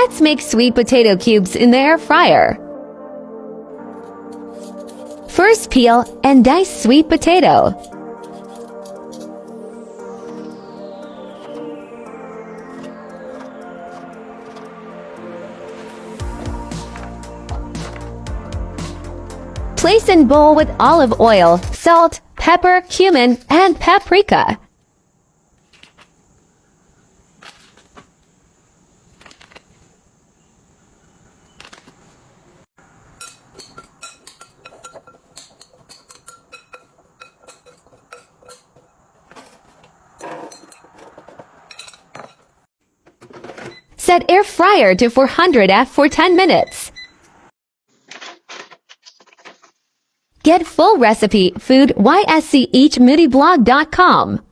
Let's make sweet potato cubes in the air fryer. First, peel and dice sweet potato. Place in bowl with olive oil, salt, pepper, cumin, and paprika. Set air fryer to 400 for 10 minutes. Get full recipe food ysceachmoodieblog.com.